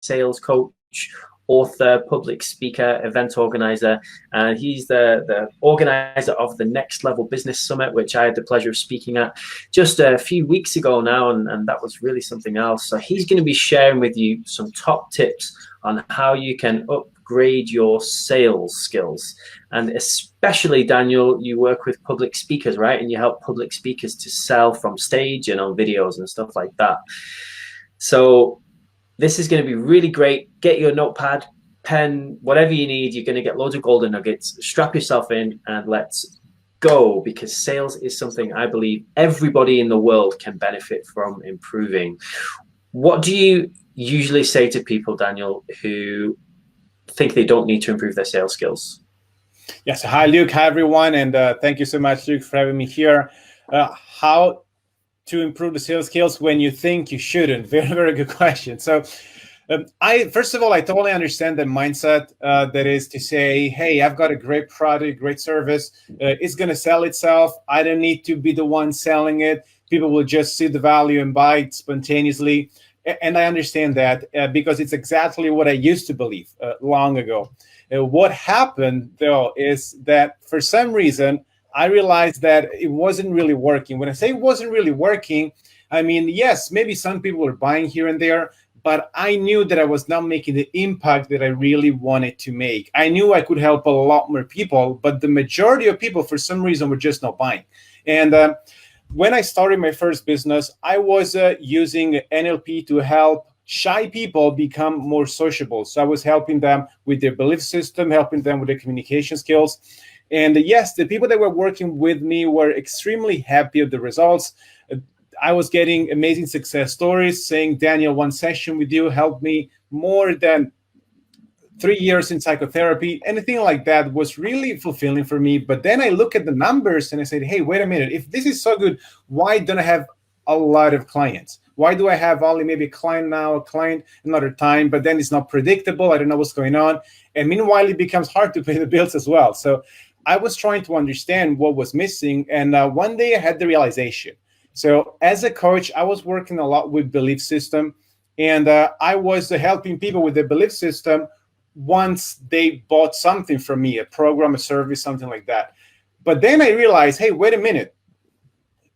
sales coach, author, public speaker, event organizer, and he's the organizer of the Next Level Business Summit, which I had the pleasure of speaking at just a few weeks ago now, and that was really something else. So he's going to be sharing with you some top tips on how you can upgrade your sales skills. And especially, Daniel, you work with public speakers, right? And you help public speakers to sell from stage and on videos and stuff like that. So this is going to be really great. Get your notepad, pen, whatever you need. You're going to get loads of golden nuggets. Strap yourself in and let's go, because sales is something I believe everybody in the world can benefit from improving. What do you usually say to people, Daniel, who think they don't need to improve their sales skills? Yes. Hi, Luke. Hi, everyone. And thank you so much, Luke, for having me here. How to improve the sales skills when you think you shouldn't? Very, very good question. So first of all, I totally understand the mindset that is to say, hey, I've got a great product, great service. It's going to sell itself. I don't need to be the one selling it. People will just see the value and buy it spontaneously. And I understand that because it's exactly what I used to believe long ago. What happened, though, is that for some reason, I realized that it wasn't really working. When I say it wasn't really working, I mean, yes, maybe some people were buying here and there, but I knew that I was not making the impact that I really wanted to make. I knew I could help a lot more people, but the majority of people, for some reason, were just not buying. And when I started my first business, I was using NLP to help shy people become more sociable. So I was helping them with their belief system, helping them with their communication skills. And yes, the people that were working with me were extremely happy with the results. I was getting amazing success stories saying, Daniel, one session with you helped me more than 3 years in psychotherapy. Anything like that was really fulfilling for me. But then I look at the numbers and I said, hey, wait a minute. If this is so good, why don't I have a lot of clients? Why do I have only maybe a client now, a client another time, but then it's not predictable. I don't know what's going on. And meanwhile, it becomes hard to pay the bills as well. So I was trying to understand what was missing. And one day I had the realization. So as a coach, I was working a lot with belief system. And I was helping people with their belief system once they bought something from me, a program, a service, something like that. But then I realized, hey, wait a minute.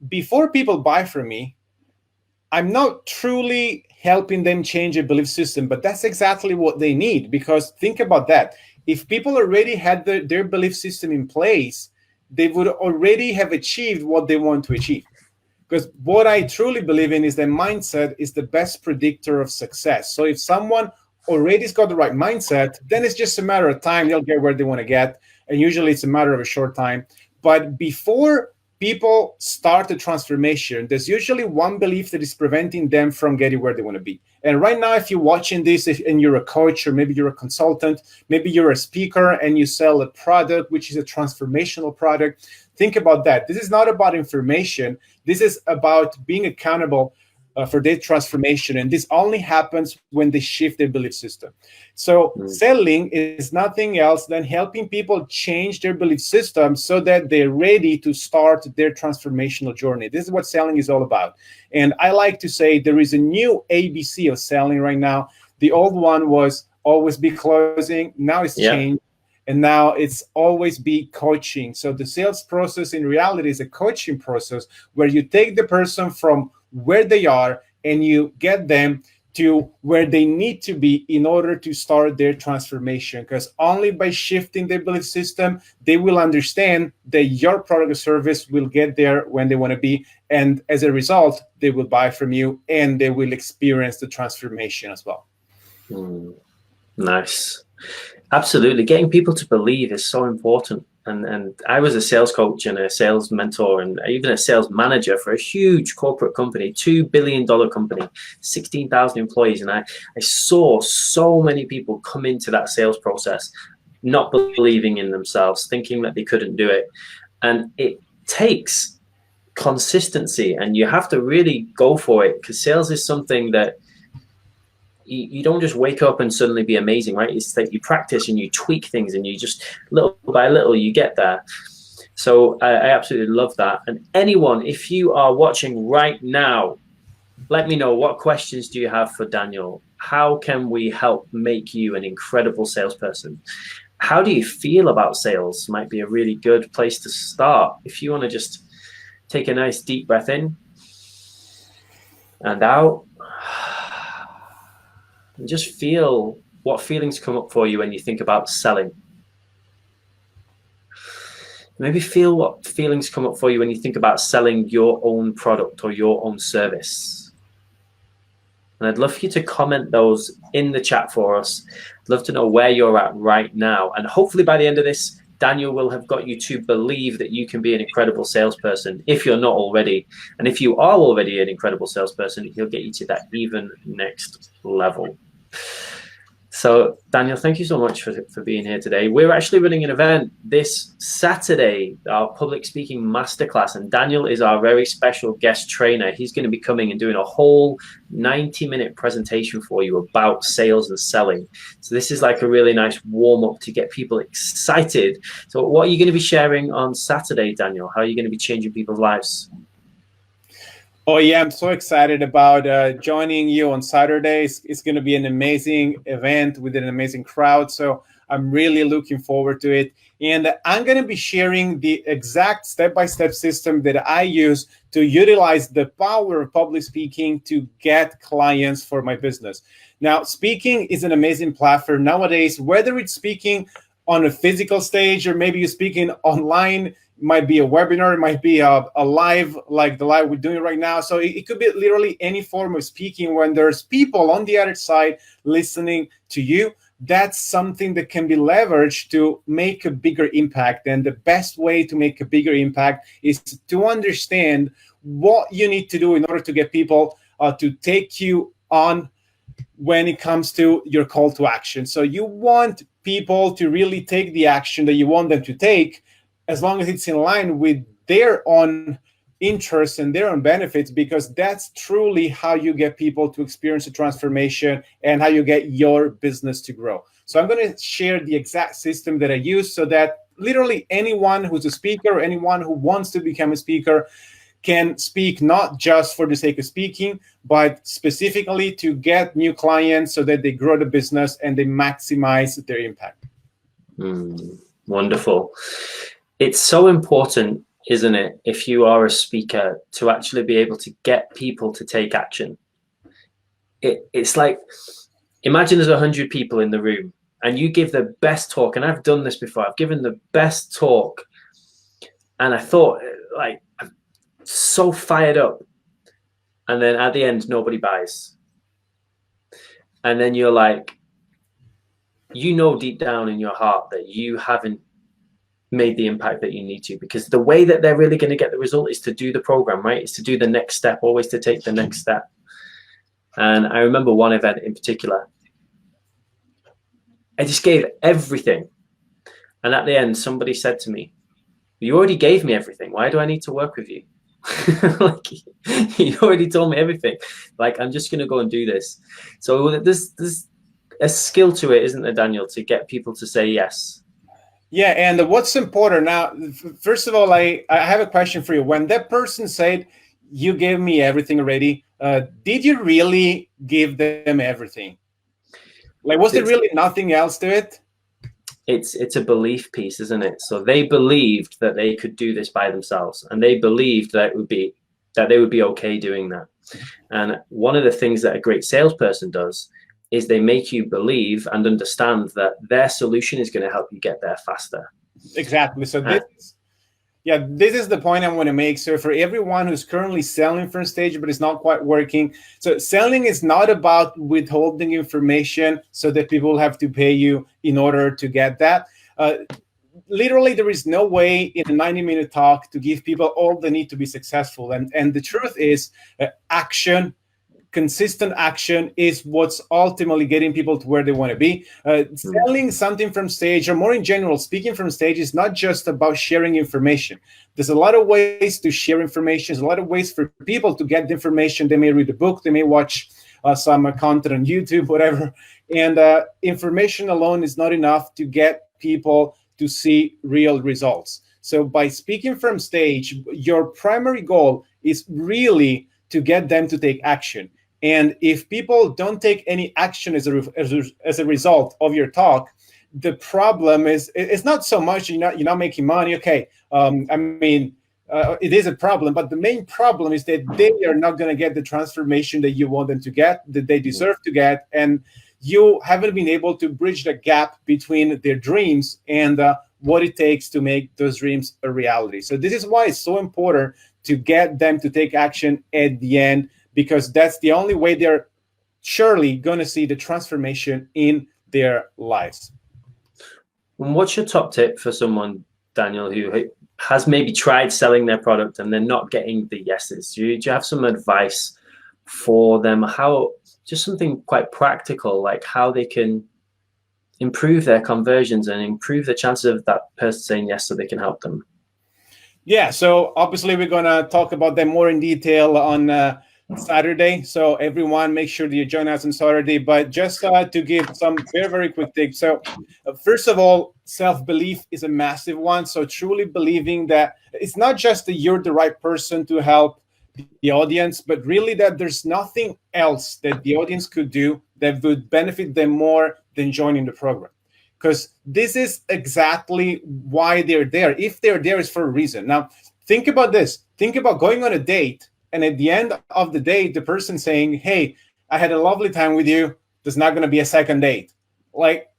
Before people buy from me, I'm not truly helping them change a belief system, but that's exactly what they need. Because think about that. If people already had their belief system in place, they would already have achieved what they want to achieve. Because what I truly believe in is that mindset is the best predictor of success. So if someone already has got the right mindset, then it's just a matter of time. They'll get where they want to get. And usually it's a matter of a short time. But before people start the transformation, there's usually one belief that is preventing them from getting where they want to be. And right now, if you're watching this and you're a coach, or maybe you're a consultant, maybe you're a speaker and you sell a product, which is a transformational product, think about that. This is not about information. This is about being accountable for their transformation. And this only happens when they shift their belief system. So selling is nothing else than helping people change their belief system so that they're ready to start their transformational journey. This is what selling is all about. And I like to say there is a new ABC of selling right now. The old one was always be closing. Now it's changed. And now it's always be coaching. So the sales process in reality is a coaching process where you take the person from where they are and you get them to where they need to be in order to start their transformation. Because only by shifting their belief system, they will understand that your product or service will get there when they want to be. And as a result, they will buy from you and they will experience the transformation as well. Nice. Absolutely. Getting people to believe is so important. And I was a sales coach and a sales mentor and even a sales manager for a huge corporate company, $2 billion company, 16,000 employees. And I saw so many people come into that sales process not believing in themselves, thinking that they couldn't do it. And it takes consistency and you have to really go for it, because sales is something that you don't just wake up and suddenly be amazing, right? It's that you practice and you tweak things and you just little by little you get there. So I absolutely love that. And anyone, if you are watching right now, let me know, what questions do you have for Daniel? how can we help make you an incredible salesperson? How do you feel about sales? Might be a really good place to start. If you want to just take a nice deep breath in and out, and just feel what feelings come up for you when you think about selling. Maybe feel what feelings come up for you when you think about selling your own product or your own service. And I'd love for you to comment those in the chat for us. I'd love to know where you're at right now. And hopefully by the end of this, Daniel will have got you to believe that you can be an incredible salesperson if you're not already. And if you are already an incredible salesperson, he'll get you to that even next level. So, Daniel, thank you so much for being here today. We're actually running an event this Saturday, our Public Speaking Masterclass, and Daniel is our very special guest trainer. He's going to be coming and doing a whole 90-minute presentation for you about sales and selling. So this is like a really nice warm-up to get people excited. So what are you going to be sharing on Saturday, Daniel? How are you going to be changing people's lives? Oh, yeah, I'm so excited about joining you on Saturdays. It's going to be an amazing event with an amazing crowd. So I'm really looking forward to it. And I'm going to be sharing the exact step-by-step system that I use to utilize the power of public speaking to get clients for my business. Now, speaking is an amazing platform nowadays, whether it's speaking on a physical stage or maybe you're speaking online. Might be a webinar, it might be a live, like the live we're doing right now. So it could be literally any form of speaking when there's people on the other side listening to you. That's something that can be leveraged to make a bigger impact. And the best way to make a bigger impact is to understand what you need to do in order to get people to take you on when it comes to your call to action. So you want people to really take the action that you want them to take, as long as it's in line with their own interests and their own benefits, because that's truly how you get people to experience a transformation and how you get your business to grow. So I'm going to share the exact system that I use so that literally anyone who's a speaker or anyone who wants to become a speaker can speak not just for the sake of speaking, but specifically to get new clients so that they grow the business and they maximize their impact. Wonderful. It's so important, isn't it, if you are a speaker, to actually be able to get people to take action. It's like, imagine there's 100 people in the room and you give the best talk, and I've done this before. I've given the best talk and I thought, like, I'm so fired up. And then at the end, nobody buys. And then you're like, you know deep down in your heart that you haven't made the impact that you need to, because the way that they're really going to get the result is to do the program, right? It's to do the next step, always to take the next step. And I remember one event in particular, I just gave everything. And at the end, somebody said to me, you already gave me everything. Why do I need to work with you? Like, you already told me everything. Like, I'm just going to go and do this. So there's a skill to it, isn't there, Daniel, to get people to say yes? Yeah, and what's important now, first of all, I have a question for you. When that person said, you gave me everything already, did you really give them everything? Like, was there really nothing else to it? It's a belief piece, isn't it? So they believed that they could do this by themselves, and they believed that they would be okay doing that. And one of the things that a great salesperson does is they make you believe and understand that their solution is going to help you get there faster. Exactly. So this is the point I want to make. So for everyone who's currently selling from stage, but it's not quite working. So selling is not about withholding information so that people have to pay you in order to get that. Literally, there is no way in a 90-minute talk to give people all they need to be successful. And the truth is action. Consistent action is what's ultimately getting people to where they want to be. Selling something from stage, or more in general, speaking from stage, is not just about sharing information. There's a lot of ways to share information. There's a lot of ways for people to get the information. They may read a book, they may watch some content on YouTube, whatever. And information alone is not enough to get people to see real results. So by speaking from stage, your primary goal is really to get them to take action. And if people don't take any action as a result of your talk, the problem is it's not so much you're not making money. Okay, I mean, it is a problem, but the main problem is that they are not going to get the transformation that you want them to get, that they deserve to get, and you haven't been able to bridge the gap between their dreams and what it takes to make those dreams a reality. So this is why it's so important to get them to take action at the end, because that's the only way they're surely going to see the transformation in their lives. And what's your top tip for someone, Daniel, who has maybe tried selling their product and they're not getting the yeses? Do you have some advice for them? How, just something quite practical, like how they can improve their conversions and improve the chances of that person saying yes so they can help them? Yeah, so obviously we're going to talk about them more in detail on Saturday. So everyone, make sure that you join us on Saturday. But just to give some very, very quick tips. So first of all, self-belief is a massive one. So truly believing that it's not just that you're the right person to help the audience, but really that there's nothing else that the audience could do that would benefit them more than joining the program. Because this is exactly why they're there. If they're there, it's for a reason. Now, think about this. Think about going on a date, and at the end of the date, the person saying, hey, I had a lovely time with you. There's not going to be a second date. Like,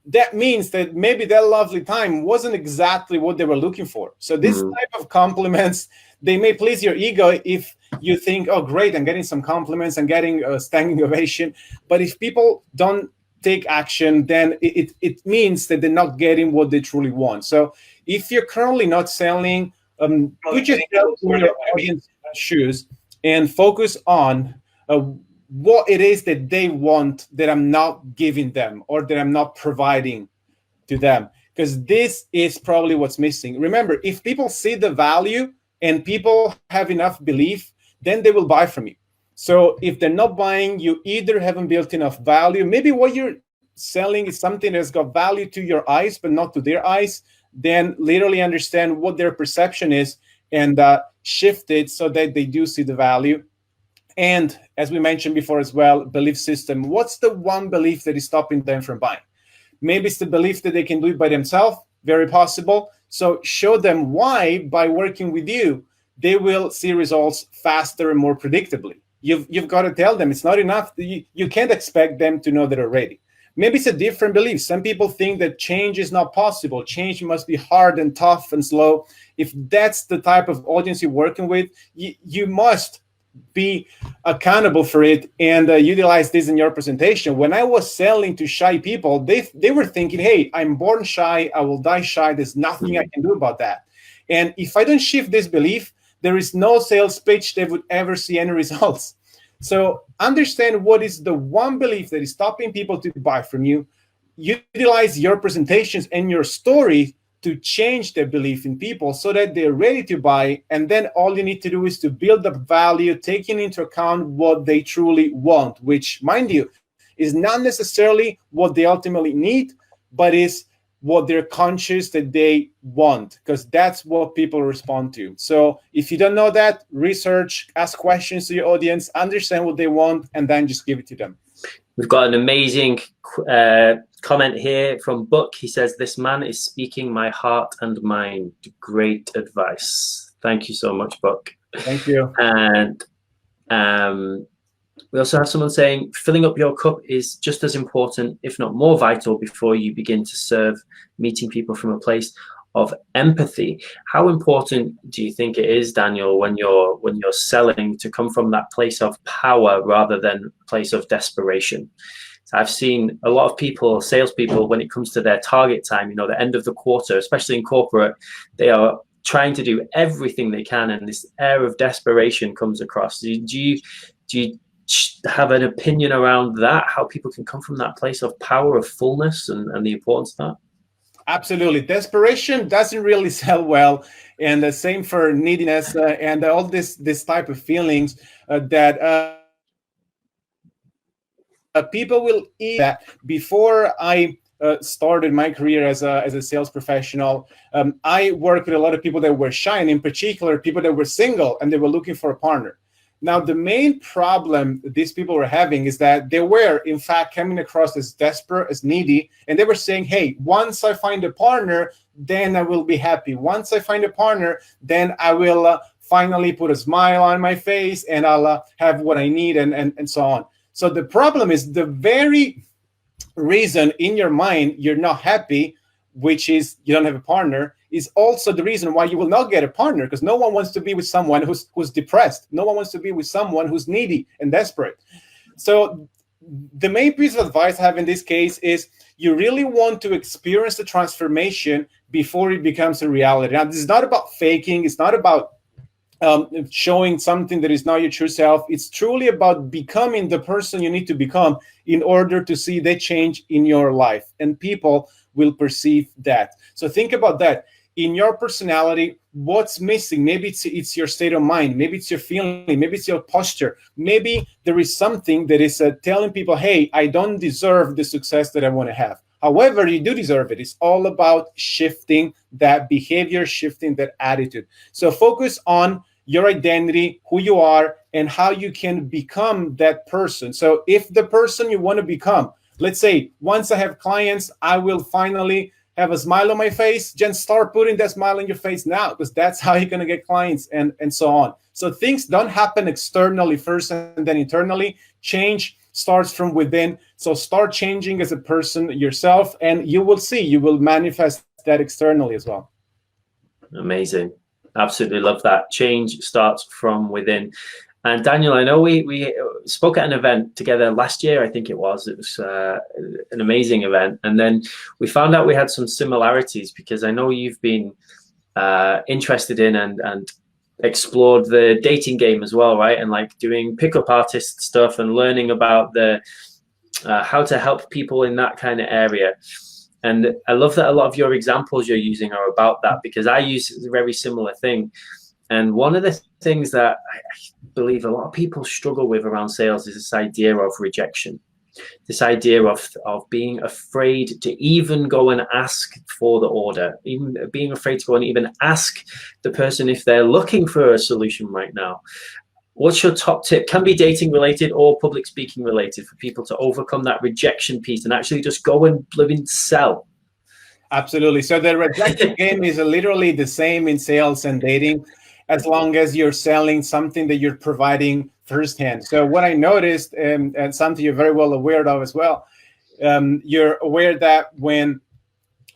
that means that maybe that lovely time wasn't exactly what they were looking for. So this type of compliments, they may please your ego if you think, oh, great, I'm getting some compliments, I'm getting a standing ovation. But if people don't take action, then it means that they're not getting what they truly want. So if you're currently not selling, you just sell to your audience shoes and focus on what it is that they want that I'm not giving them or that I'm not providing to them. Because this is probably what's missing. Remember, if people see the value and people have enough belief, then they will buy from you. So if they're not buying, you either haven't built enough value. Maybe what you're selling is something that's got value to your eyes, but not to their eyes. Then literally understand what their perception is and shift it so that they do see the value. And as we mentioned before as well, belief system. What's the one belief that is stopping them from buying? Maybe it's the belief that they can do it by themselves. Very possible. So show them why by working with you, they will see results faster and more predictably. You've got to tell them it's not enough. You can't expect them to know that already. Maybe it's a different belief. Some people think that change is not possible. Change must be hard and tough and slow. If that's the type of audience you're working with, you must be accountable for it and utilize this in your presentation. When I was selling to shy people, they were thinking, hey, I'm born shy. I will die shy. There's nothing I can do about that. And if I don't shift this belief, there is no sales pitch that would ever see any results. So understand what is the one belief that is stopping people to buy from you. Utilize your presentations and your story to change their belief in people so that they're ready to buy. And then all you need to do is to build up value, taking into account what they truly want, which, mind you, is not necessarily what they ultimately need, but is what they're conscious that they want, because that's what people respond to. So if you don't know that, research, ask questions to your audience, understand what they want, and then just give it to them. We've got an amazing comment here from Buck. He says, this man is speaking my heart and mind. Great advice. Thank you so much, Buck. Thank you. And we also have someone saying, filling up your cup is just as important, if not more vital, before you begin to serve, meeting people from a place of empathy. How important do you think it is, Daniel, when you're selling, to come from that place of power rather than a place of desperation? So I've seen a lot of people, salespeople, when it comes to their target time, the end of the quarter, especially in corporate, they are trying to do everything they can, and this air of desperation comes across. Do you have an opinion around that, how people can come from that place of power, of fullness, and the importance of that? Absolutely. Desperation doesn't really sell well. And the same for neediness and all this type of feelings that people will eat that. Before I started my career as a sales professional, I worked with a lot of people that were shy, and in particular, people that were single and they were looking for a partner. Now, the main problem these people were having is that they were, in fact, coming across as desperate, as needy, and they were saying, hey, once I find a partner, then I will be happy. Once I find a partner, then I will finally put a smile on my face, and I'll have what I need, and so on. So the problem is the very reason in your mind you're not happy, which is you don't have a partner, is also the reason why you will not get a partner, because no one wants to be with someone who's depressed. No one wants to be with someone who's needy and desperate. So the main piece of advice I have in this case is you really want to experience the transformation before it becomes a reality. Now, this is not about faking. It's not about showing something that is not your true self. It's truly about becoming the person you need to become in order to see the change in your life, and people will perceive that. So think about that. In your personality, what's missing? Maybe it's your state of mind. Maybe it's your feeling. Maybe it's your posture. Maybe there is something that is telling people, hey, I don't deserve the success that I want to have. However, you do deserve it. It's all about shifting that behavior, shifting that attitude. So focus on your identity, who you are, and how you can become that person. So if the person you want to become, let's say, once I have clients, I will finally have a smile on my face. Just start putting that smile on your face now, because that's how you're going to get clients, and so on. So things don't happen externally first and then internally. Change starts from within. So start changing as a person yourself, and you will see, you will manifest that externally as well. Amazing. Absolutely love that. Change starts from within. And Daniel, I know we spoke at an event together last year, I think it was. It was an amazing event. And then we found out we had some similarities, because I know you've been interested in and explored the dating game as well, right? And like doing pickup artist stuff and learning about the how to help people in that kind of area. And I love that a lot of your examples you're using are about that, because I use a very similar thing. And one of the things that I believe a lot of people struggle with around sales is this idea of rejection, this idea of being afraid to even go and ask for the order, even being afraid to go and even ask the person if they're looking for a solution right now. What's your top tip? Can be dating related or public speaking related, for people to overcome that rejection piece and actually just go and live and sell. Absolutely. So the rejection game is literally the same in sales and dating, as long as you're selling something that you're providing firsthand. So what I noticed, and something you're very well aware of as well, you're aware that when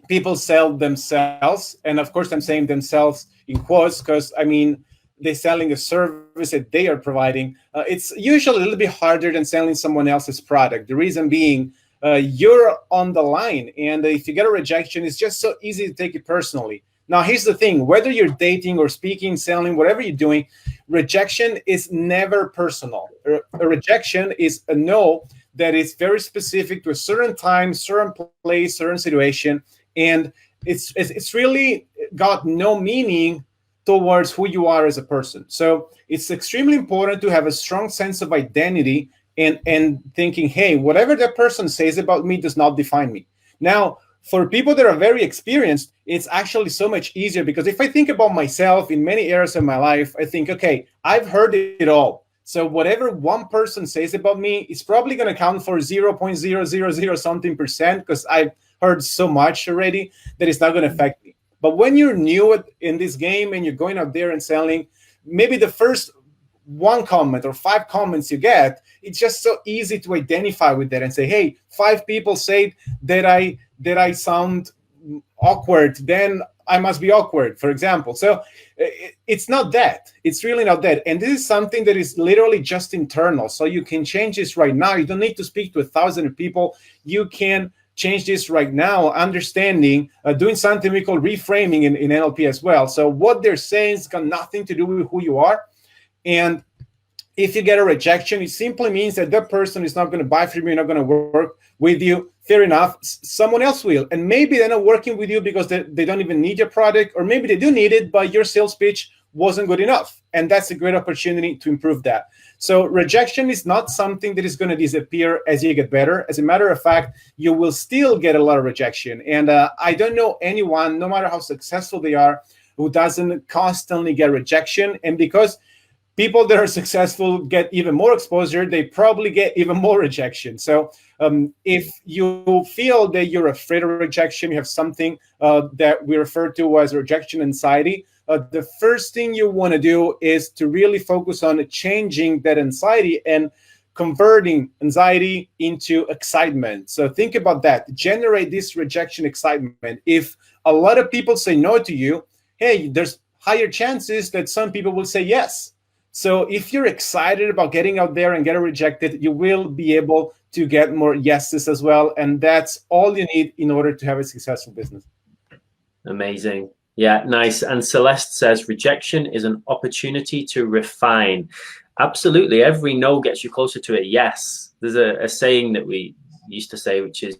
people sell themselves, and of course I'm saying themselves in quotes, because I mean, they're selling a service that they are providing. It's usually a little bit harder than selling someone else's product. The reason being, you're on the line, and if you get a rejection, it's just so easy to take it personally. Now, here's the thing, whether you're dating or speaking, selling, whatever you're doing, rejection is never personal. A rejection is a no that is very specific to a certain time, certain place, certain situation, and it's really got no meaning towards who you are as a person. So it's extremely important to have a strong sense of identity and thinking, hey, whatever that person says about me does not define me. Now, for people that are very experienced, it's actually so much easier, because if I think about myself in many areas of my life, I think, okay, I've heard it all. So whatever one person says about me is probably going to count for 0.000 something percent, because I've heard so much already that it's not going to affect me. But when you're new in this game and you're going out there and selling, maybe the first one comment or 5 comments you get, it's just so easy to identify with that and say, hey, 5 people say that I sound awkward, then I must be awkward, for example. So it's not that. It's really not that. And this is something that is literally just internal. So you can change this right now. You don't need to speak to 1,000 people. You can change this right now, understanding, doing something we call reframing in NLP as well. So what they're saying has got nothing to do with who you are. And if you get a rejection, it simply means that that person is not going to buy from you, not going to work with you. Fair enough. Someone else will. And maybe they're not working with you because they don't even need your product, or maybe they do need it, but your sales pitch wasn't good enough. And that's a great opportunity to improve that. So rejection is not something that is going to disappear as you get better. As a matter of fact, you will still get a lot of rejection. And I don't know anyone, no matter how successful they are, who doesn't constantly get rejection. And because people that are successful get even more exposure. They probably get even more rejection. So if you feel that you're afraid of rejection, you have something that we refer to as rejection anxiety, the first thing you want to do is to really focus on changing that anxiety and converting anxiety into excitement. So think about that. Generate this rejection excitement. If a lot of people say no to you, hey, there's higher chances that some people will say yes. So if you're excited about getting out there and getting rejected, you will be able to get more yeses as well. And that's all you need in order to have a successful business. Amazing. Yeah, nice. And Celeste says, rejection is an opportunity to refine. Absolutely. Every no gets you closer to a yes. There's a saying that we used to say, which is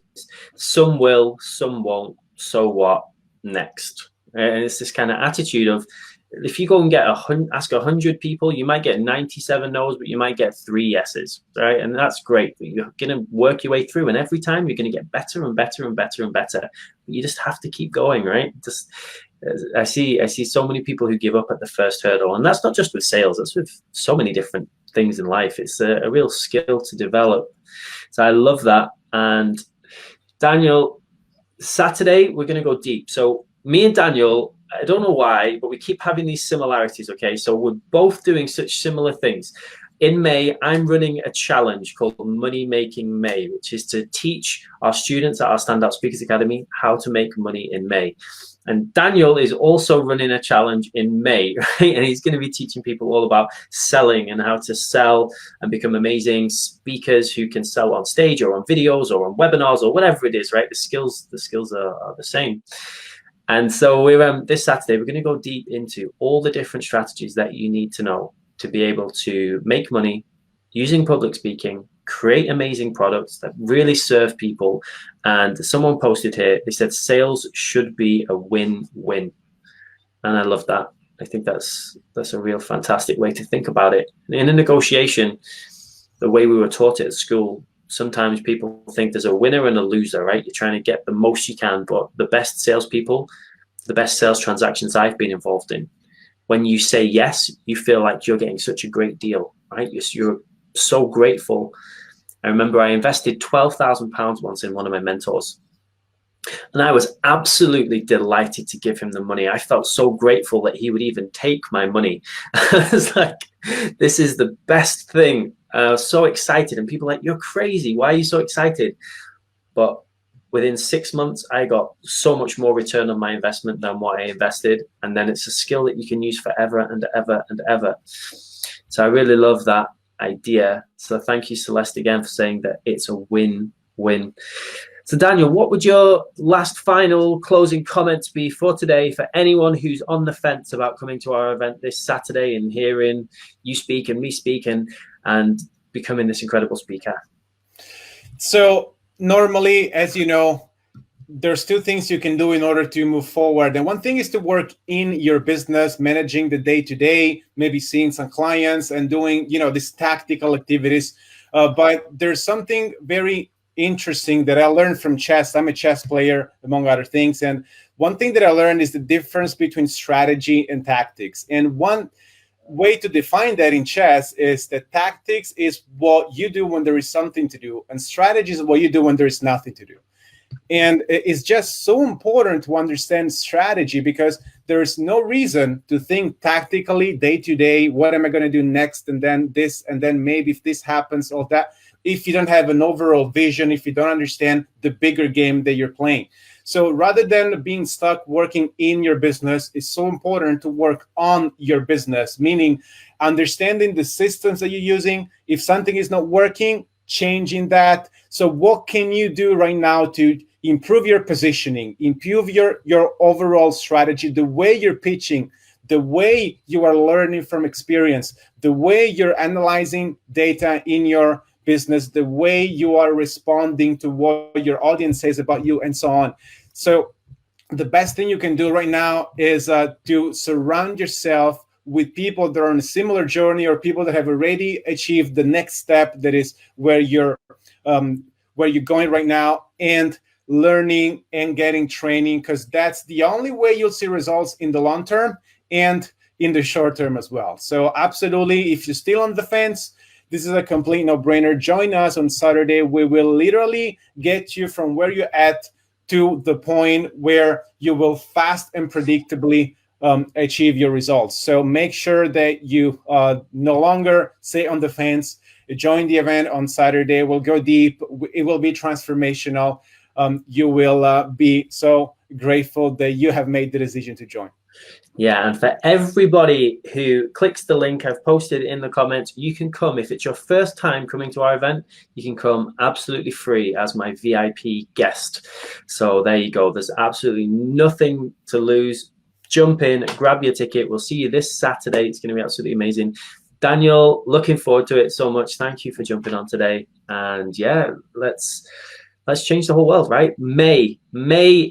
some will, some won't, so what, next. And it's this kind of attitude of, if you go and ask 100 people, you might get 97 no's, but you might get 3 yeses, right? And that's great. But you're going to work your way through, and every time you're going to get better and better and better and better. But you just have to keep going, right? I see so many people who give up at the first hurdle, and that's not just with sales. That's with so many different things in life. It's a real skill to develop. So I love that. And Daniel, Saturday we're going to go deep. So me and Daniel, I don't know why, but we keep having these similarities, okay? So we're both doing such similar things. In May, I'm running a challenge called Money Making May, which is to teach our students at our StandOut Speakers Academy how to make money in May. And Daniel is also running a challenge in May, right? And he's going to be teaching people all about selling and how to sell and become amazing speakers who can sell on stage or on videos or on webinars or whatever it is, right? The skills are the same. And so we're this Saturday, we're going to go deep into all the different strategies that you need to know to be able to make money using public speaking, create amazing products that really serve people. And someone posted here, they said sales should be a win-win. And I love that. I think that's a real fantastic way to think about it. In a negotiation, the way we were taught it at school, sometimes people think there's a winner and a loser, right? You're trying to get the most you can, but the best salespeople, the best sales transactions I've been involved in, when you say yes, you feel like you're getting such a great deal, right? You're so grateful. I remember I invested £12,000 once in one of my mentors, and I was absolutely delighted to give him the money. I felt so grateful that he would even take my money. I was like, this is the best thing. I was so excited, and people were like, you're crazy. Why are you so excited? But within 6 months, I got so much more return on my investment than what I invested. And then it's a skill that you can use forever and ever and ever. So I really love that idea. So thank you, Celeste, again for saying that it's a win-win. So Daniel, what would your last final closing comments be for today for anyone who's on the fence about coming to our event this Saturday and hearing you speak and me speak and becoming this incredible speaker? So normally, as you know, there's 2 things you can do in order to move forward. And one thing is to work in your business, managing the day-to-day, maybe seeing some clients and doing, these tactical activities. But there's something very interesting that I learned from chess. I'm a chess player, among other things. And one thing that I learned is the difference between strategy and tactics. And one way to define that in chess is that tactics is what you do when there is something to do, and strategy is what you do when there is nothing to do. And it's just so important to understand strategy, because there is no reason to think tactically day to day, what am I going to do next, and then this, and then maybe if this happens, all that, if you don't have an overall vision, if you don't understand the bigger game that you're playing. So rather than being stuck working in your business, it's so important to work on your business, meaning understanding the systems that you're using. If something is not working, changing that. So what can you do right now to improve your positioning, improve your overall strategy, the way you're pitching, the way you are learning from experience, the way you're analyzing data in your business, the way you are responding to what your audience says about you, and so on. So the best thing you can do right now is to surround yourself with people that are on a similar journey, or people that have already achieved the next step, that is where you're going right now, and learning and getting training, because that's the only way you'll see results in the long term. And in the short term as well. So absolutely, if you're still on the fence, this is a complete no-brainer. Join us on Saturday. We will literally get you from where you're at to the point where you will fast and predictably achieve your results. So make sure that you no longer stay on the fence. Join the event on Saturday. We'll go deep. It will be transformational. You will be so grateful that you have made the decision to join. Yeah, and for everybody who clicks the link I've posted in the comments, you can come. If it's your first time coming to our event, you can come absolutely free as my VIP guest. So there you go. There's absolutely nothing to lose. Jump in, grab your ticket. We'll see you this Saturday. It's going to be absolutely amazing. Daniel, looking forward to it so much. Thank you for jumping on today. And yeah, let's change the whole world, right? May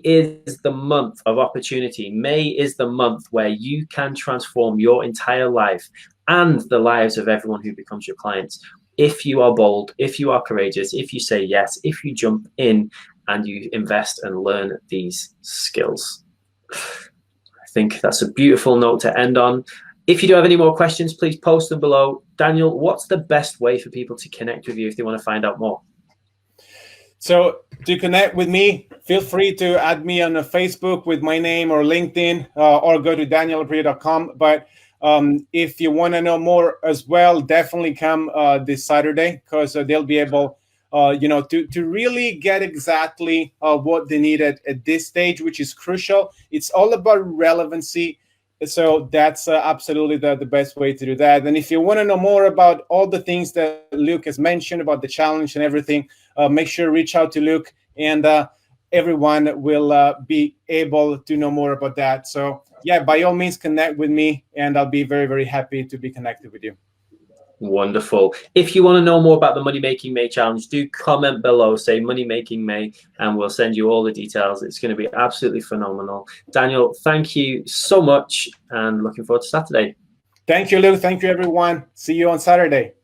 is the month of opportunity. May is the month where you can transform your entire life and the lives of everyone who becomes your clients. If you are bold, if you are courageous, if you say yes, if you jump in and you invest and learn these skills. I think that's a beautiful note to end on. If you do have any more questions, please post them below. Daniel, what's the best way for people to connect with you if they want to find out more? So to connect with me, feel free to add me on Facebook with my name or LinkedIn, or go to danielaprea.com. But if you want to know more as well, definitely come this Saturday, because they'll be able, to really get exactly what they need at this stage, which is crucial. It's all about relevancy. So that's absolutely the best way to do that. And if you want to know more about all the things that Luke has mentioned about the challenge and everything, make sure to reach out to Luke, and everyone will be able to know more about that. So yeah, by all means, connect with me, and I'll be very, very happy to be connected with you. Wonderful. If you want to know more about the Money Making May Challenge, do comment below, say Money Making May, and we'll send you all the details. It's going to be absolutely phenomenal. Daniel, thank you so much, and looking forward to Saturday. Thank you, Luke. Thank you, everyone. See you on Saturday.